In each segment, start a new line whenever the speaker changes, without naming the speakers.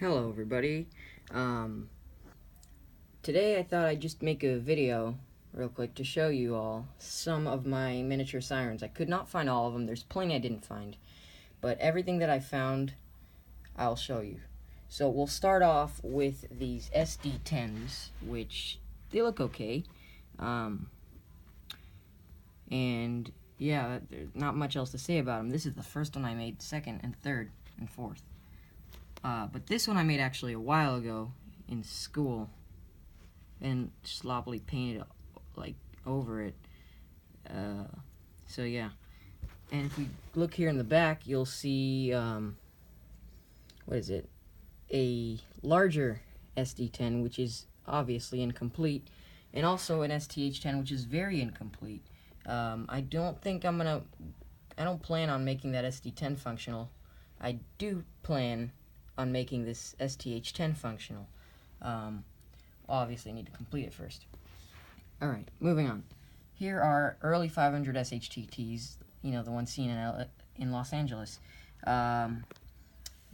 Hello everybody. Um, Today I thought I'd just make a video real quick to show you all some of my miniature sirens. I could not find all of them. There's plenty I didn't find. But everything that I found, I'll show you. So we'll start off with these SD10s, which they look okay. Um, and yeah, there's not much else to say about them. This is the first one I made, second and third and fourth. But this one I made actually a while ago in school and sloppily painted like over it. So yeah. And if we look here in the back, you'll see what is it? A larger SD10, which is obviously incomplete, and also an STH10, which is very incomplete. I don't plan on making that SD10 functional. I do plan on making this STH10 functional. Obviously, I need to complete it first. Alright, moving on. Here are early 500 SHTTs, the ones seen in Los Angeles.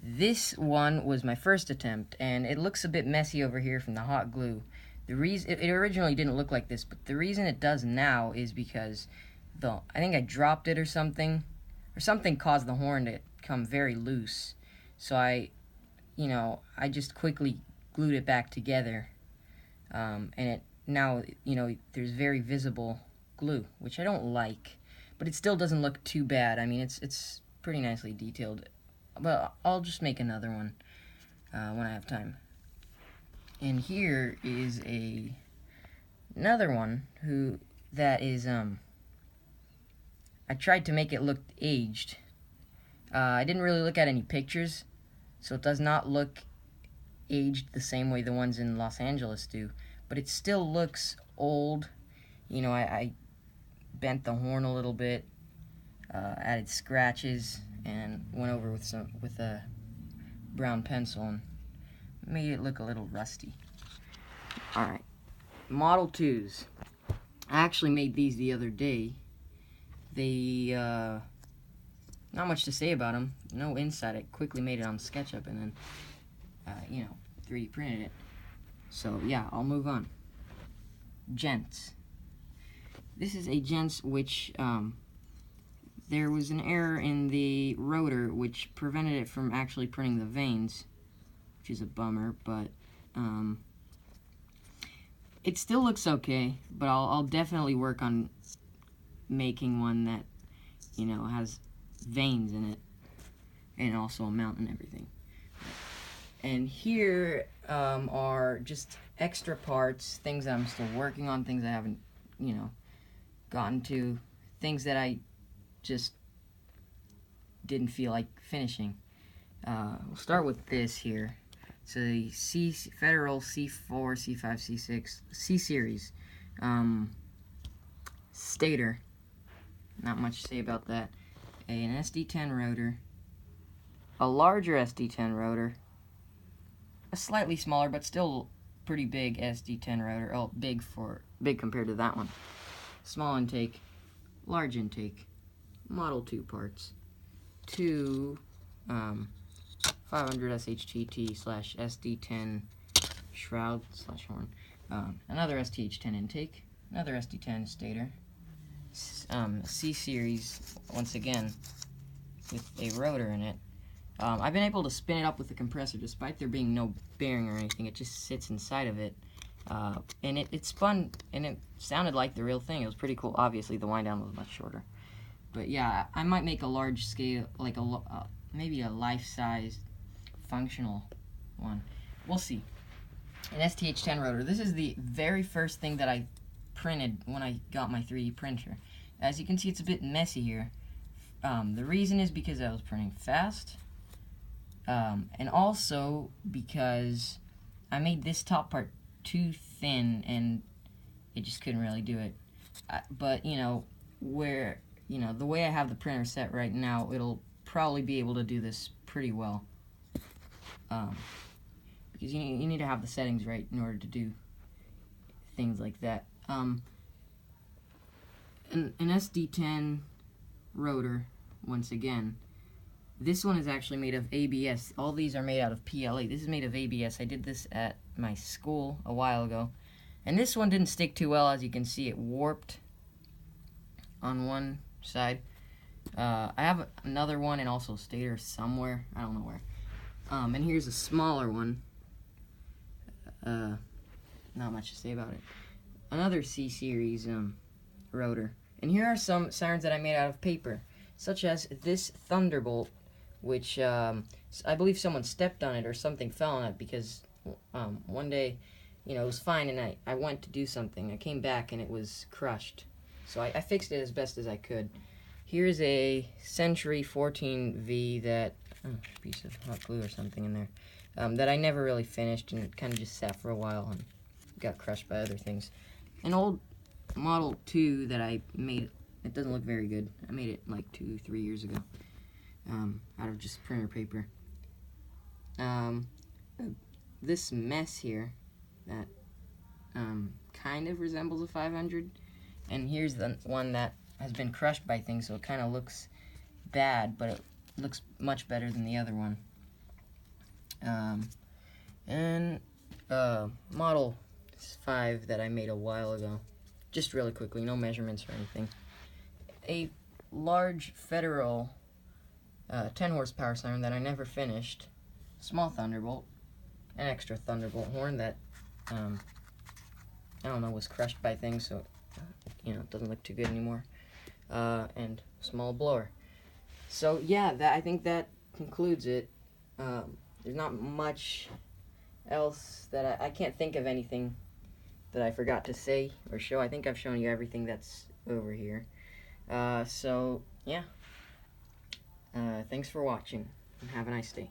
This one was my first attempt, and it looks a bit messy over here from the hot glue. The reason it originally didn't look like this, but the reason it does now is because I think I dropped it or something caused the horn to come very loose. So I just quickly glued it back together, and it now there's very visible glue, which I don't like, but it still doesn't look too bad. I mean, it's pretty nicely detailed, but I'll just make another one when I have time. And here is another one that is I tried to make it look aged. I didn't really look at any pictures, so it does not look aged the same way the ones in Los Angeles do, but it still looks old. I bent the horn a little bit, added scratches, and went over with a brown pencil and made it look a little rusty. Alright, Model 2s. I actually made these the other day. They, not much to say about them. No inside. I quickly made it on SketchUp and then, 3D printed it. So, yeah, I'll move on. Gents. This is a Gents which, there was an error in the rotor which prevented it from actually printing the vanes, which is a bummer, but, it still looks okay, but I'll definitely work on making one that, has vanes in it, and also a mount and everything. And here are just extra parts, things that I'm still working on, things I haven't, gotten to, things that I just didn't feel like finishing. We'll start with this here. It's a Federal C4, C5, C6, C-Series stator. Not much to say about that. An SD10 rotor, a larger SD10 rotor, a slightly smaller but still pretty big SD10 rotor. Oh, big compared to that one. Small intake, large intake, Model 2 parts, two 500 SHTT / SD10 shroud / horn, another STH10 intake, another SD10 stator, C-Series once again with a rotor in it. I've been able to spin it up with the compressor despite there being no bearing or anything. It just sits inside of it. And it spun, and it sounded like the real thing. It was pretty cool. Obviously, the wind down was much shorter. But yeah, I might make a large scale, like maybe a life-size functional one. We'll see. An STH10 rotor. This is the very first thing that I printed when I got my 3D printer. As you can see, it's a bit messy here. The reason is because I was printing fast, and also because I made this top part too thin and it just couldn't really do it. But the way I have the printer set right now, it'll probably be able to do this pretty well. Because you need to have the settings right in order to do things like that. An SD10 rotor, once again, This one is actually made of ABS. All these are made out of PLA. This is made of ABS. I did this at my school a while ago. And this one didn't stick too well. As you can see, it warped on one side. I have another one and also a stator somewhere. I don't know where. And here's a smaller one. Not much to say about it. Another C-Series rotor. And here are some sirens that I made out of paper, such as this Thunderbolt, which I believe someone stepped on it or something fell on it, because one day, it was fine, and I went to do something. I came back and it was crushed. So I fixed it as best as I could. Here's a Century 14V that, piece of hot glue or something in there, that I never really finished and kind of just sat for a while and got crushed by other things. An old Model 2 that I made, it doesn't look very good. I made it like 2-3 years ago, out of just printer paper. This mess here that kind of resembles a 500, and here's the one that has been crushed by things, so it kind of looks bad, but it looks much better than the other one. And Model 5 that I made a while ago, just really quickly, no measurements or anything. A large Federal 10 horsepower siren that I never finished, small Thunderbolt, an extra Thunderbolt horn that I don't know, was crushed by things, so it doesn't look too good anymore. And small blower. So yeah, I think that concludes it. There's not much else that I can't think of anything that I forgot to say or show. I think I've shown you everything that's over here. So yeah, thanks for watching and have a nice day.